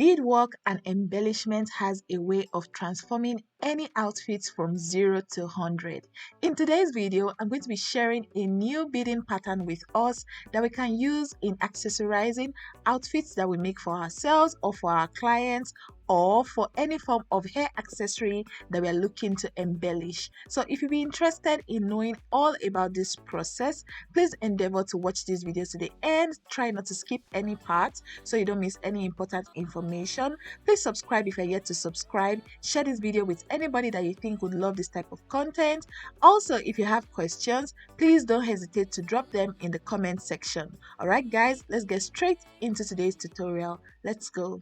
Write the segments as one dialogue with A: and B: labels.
A: Beadwork and embellishment has a way of transforming any outfit from 0 to 100. In today's video, I'm going to be sharing a new beading pattern with us that we can use in accessorizing outfits that we make for ourselves or for our clients, or for any form of hair accessory that we're looking to embellish. So if you'd be interested in knowing all about this process, please endeavor to watch this video to the end. Try not to skip any part so you don't miss any important information. Please subscribe if you're yet to subscribe. Share this video with anybody that you think would love this type of content. Also, if you have questions, please don't hesitate to drop them in the comment section. Alright guys, let's get straight into today's tutorial. Let's go.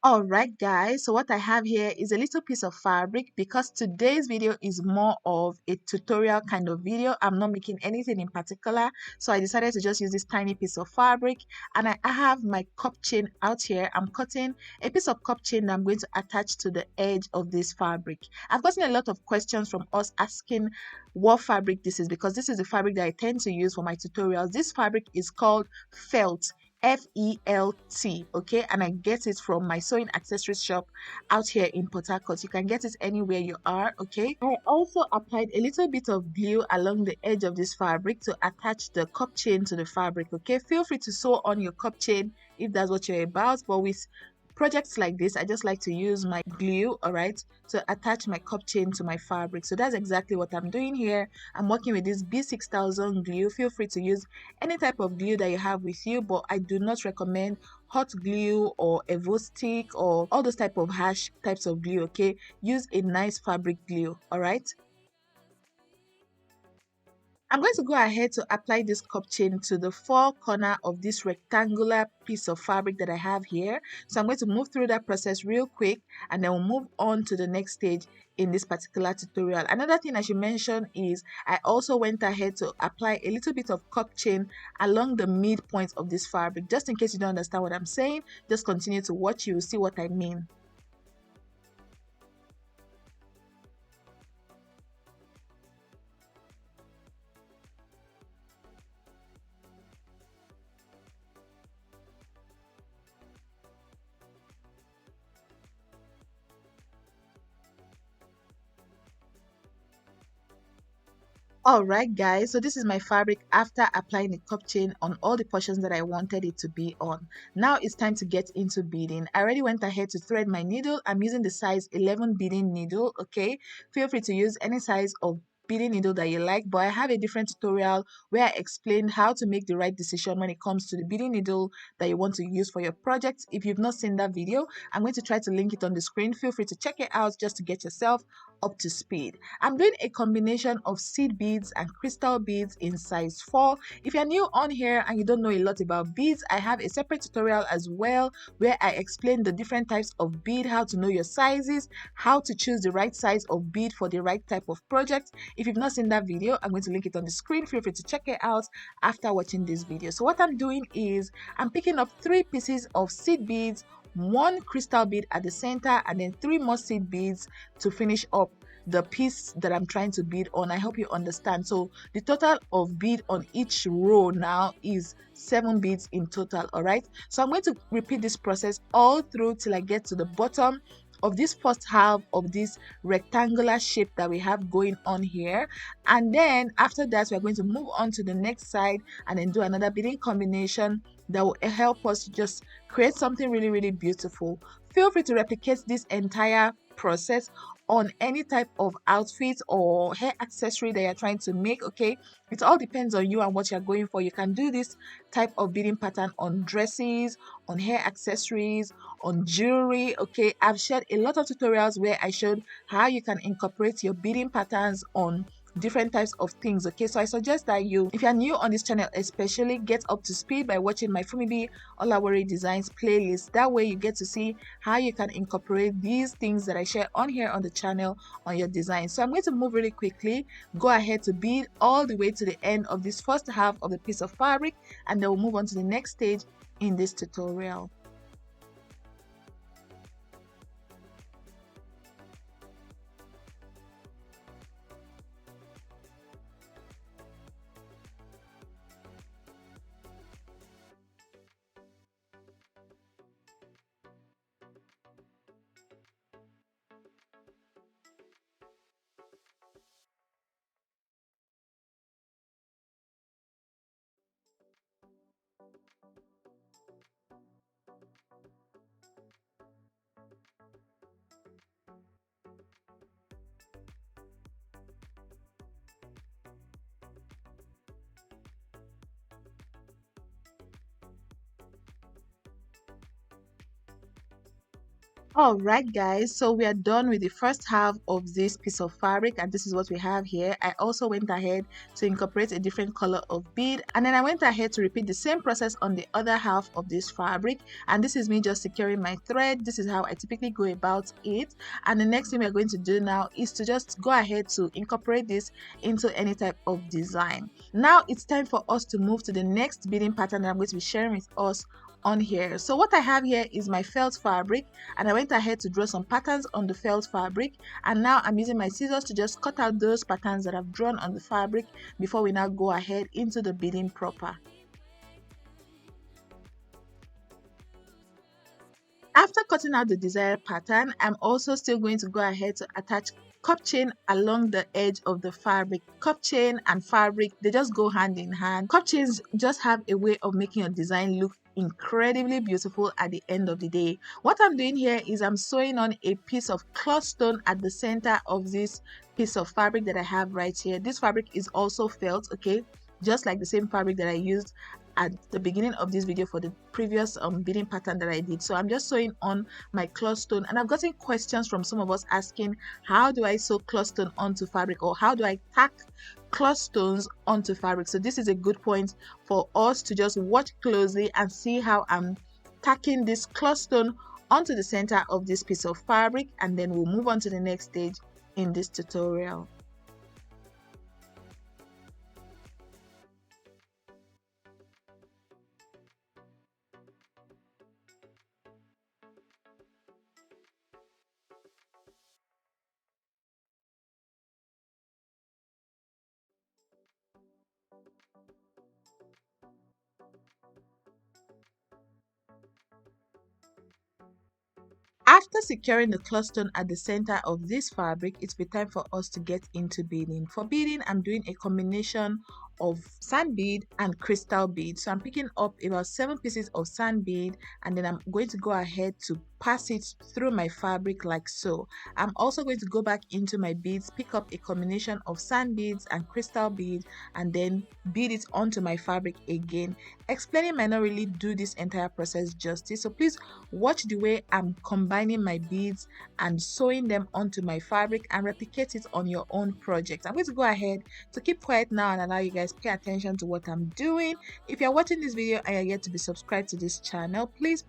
A: Alright guys, so what I have here is a little piece of fabric. Because today's video is more of a tutorial kind of video, I'm not making anything in particular, so I decided to just use this tiny piece of fabric. And I have my cup chain out here. I'm cutting a piece of cup chain that I'm going to attach to the edge of this fabric. I've gotten a lot of questions from us asking what fabric this is, because this is the fabric that I tend to use for my tutorials. This fabric is called felt, F-E-L-T, okay, and I get it from my sewing accessories shop out here in Port Harcourt. You can get it anywhere you are, okay. I also applied a little bit of glue along the edge of this fabric to attach the cup chain to the fabric, okay. Feel free to sew on your cup chain if that's what you're about, but with projects like this, I just like to use my glue, all right, to attach my cup chain to my fabric. So that's exactly what I'm doing here. I'm working with this B6000 glue. Feel free to use any type of glue that you have with you, but I do not recommend hot glue or Evo stick or all those type of harsh types of glue, okay. Use a nice fabric glue, all right. I'm going to go ahead to apply this cup chain to the four corner of this rectangular piece of fabric that I have here. So I'm going to move through that process real quick, and then we'll move on to the next stage in this particular tutorial. Another thing I should mention is I also went ahead to apply a little bit of cup chain along the midpoint of this fabric. Just in case you don't understand what I'm saying, just continue to watch, you will see what I mean. Alright guys, so this is my fabric after applying the cup chain on all the portions that I wanted it to be on. Now it's time to get into beading. I already went ahead to thread my needle. I'm using the size 11 beading needle, okay. Feel free to use any size of beading needle that you like, but I have a different tutorial where I explain how to make the right decision when it comes to the beading needle that you want to use for your project. If you've not seen that video, I'm going to try to link it on the screen. Feel free to check it out just to get yourself up to speed. I'm doing a combination of seed beads and crystal beads in size 4. If you're new on here and you don't know a lot about beads, I have a separate tutorial as well where I explain the different types of bead, how to know your sizes, how to choose the right size of bead for the right type of project. If you've not seen that video, I'm going to link it on the screen. Feel free to check it out after watching this video. So what I'm doing is I'm picking up 3 pieces of seed beads, 1 crystal bead at the center, and then 3 more seed beads to finish up the piece that I'm trying to bead on. I hope you understand. So the total of bead on each row now is 7 beads in total, all right. So I'm going to repeat this process all through till I get to the bottom of this first half of this rectangular shape that we have going on here, and then after that we're going to move on to the next side and then do another beading combination that will help us just create something really beautiful. Feel free to replicate this entire process on any type of outfit or hair accessory that you're trying to make, okay. It all depends on you and what you're going for. You can do this type of beading pattern on dresses, on hair accessories, on jewelry, okay. I've shared a lot of tutorials where I showed how you can incorporate your beading patterns on different types of things, okay. So I suggest that you, if you're new on this channel especially, get up to speed by watching my Funmibi Olawore designs playlist. That way you get to see how you can incorporate these things that I share on here on the channel on your design. So I'm going to move really quickly, go ahead to bead all the way to the end of this first half of the piece of fabric, and then we'll move on to the next stage in this tutorial. All right, guys, so we are done with the first half of this piece of fabric, and this is what we have here. I also went ahead to incorporate a different color of bead, and then I went ahead to repeat the same process on the other half of this fabric. And this is me just securing my thread. This is how I typically go about it. And the next thing we're going to do now is to just go ahead to incorporate this into any type of design. Now it's time for us to move to the next beading pattern that I'm going to be sharing with us on here. So what I have here is my felt fabric, and I went ahead to draw some patterns on the felt fabric, and now I'm using my scissors to just cut out those patterns that I've drawn on the fabric before we now go ahead into the beading proper. After cutting out the desired pattern, I'm also still going to go ahead to attach cup chain along the edge of the fabric. Cup chain and fabric, they just go hand in hand. Cup chains just have a way of making your design look incredibly beautiful at the end of the day. What I'm doing here is I'm sewing on a piece of cloth stone at the center of this piece of fabric that I have right here. This fabric is also felt, okay, just like the same fabric that I used at the beginning of this video for the previous beading pattern that I did. So I'm just sewing on my cloth stone, and I've gotten questions from some of us asking, how do I sew cloth stone onto fabric, or how do I tack cloth stones onto fabric? So this is a good point for us to just watch closely and see how I'm tacking this cloth stone onto the center of this piece of fabric, and then we'll move on to the next stage in this tutorial. After securing the cloth stone at the center of this fabric, it's be time for us to get into beading. For beading, I'm doing a combination of sand bead and crystal bead. So I'm picking up about 7 pieces of sand bead, and then I'm going to go ahead to pass it through my fabric like so. I'm also going to go back into my beads, pick up a combination of sand beads and crystal bead, and then bead it onto my fabric again. Explaining might not really do this entire process justice, so please watch the way I'm combining my beads and sewing them onto my fabric, and replicate it on your own project. I'm going to go ahead to keep quiet now and allow you guys pay attention to what I'm doing. If you're watching this video and you're yet to be subscribed to this channel, please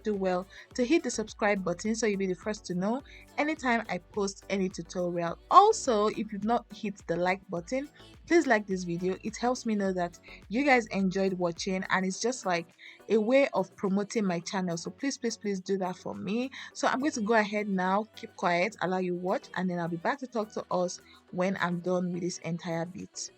A: do well to hit the subscribe button so you'll be the first to know anytime I post any tutorial. Also, if you've not hit the like button, please like this video. It helps me know that you guys enjoyed watching, and it's just like a way of promoting my channel. So please do that for me. So I'm going to go ahead now, keep quiet, allow you watch, and then I'll be back to talk to us when I'm done with this entire bit.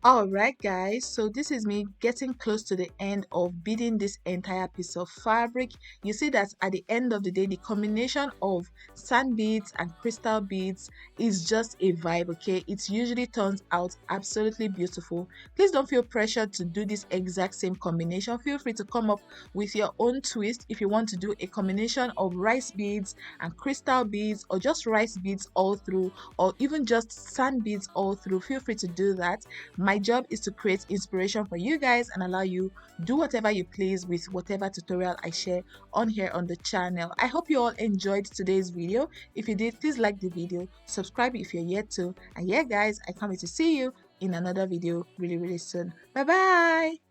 A: Alright guys, so this is me getting close to the end of beading this entire piece of fabric. You see that at the end of the day, the combination of sand beads and crystal beads is just a vibe, okay? It usually turns out absolutely beautiful. Please don't feel pressured to do this exact same combination. Feel free to come up with your own twist if you want to do a combination of rice beads and crystal beads, or just rice beads all through, or even just sand beads all through. Feel free to do that. My job is to create inspiration for you guys and allow you do whatever you please with whatever tutorial I share on here on the channel. I hope you all enjoyed today's video. If you did, please like the video, subscribe if you're yet to, and yeah guys, I can't wait to see you in another video really soon. Bye bye.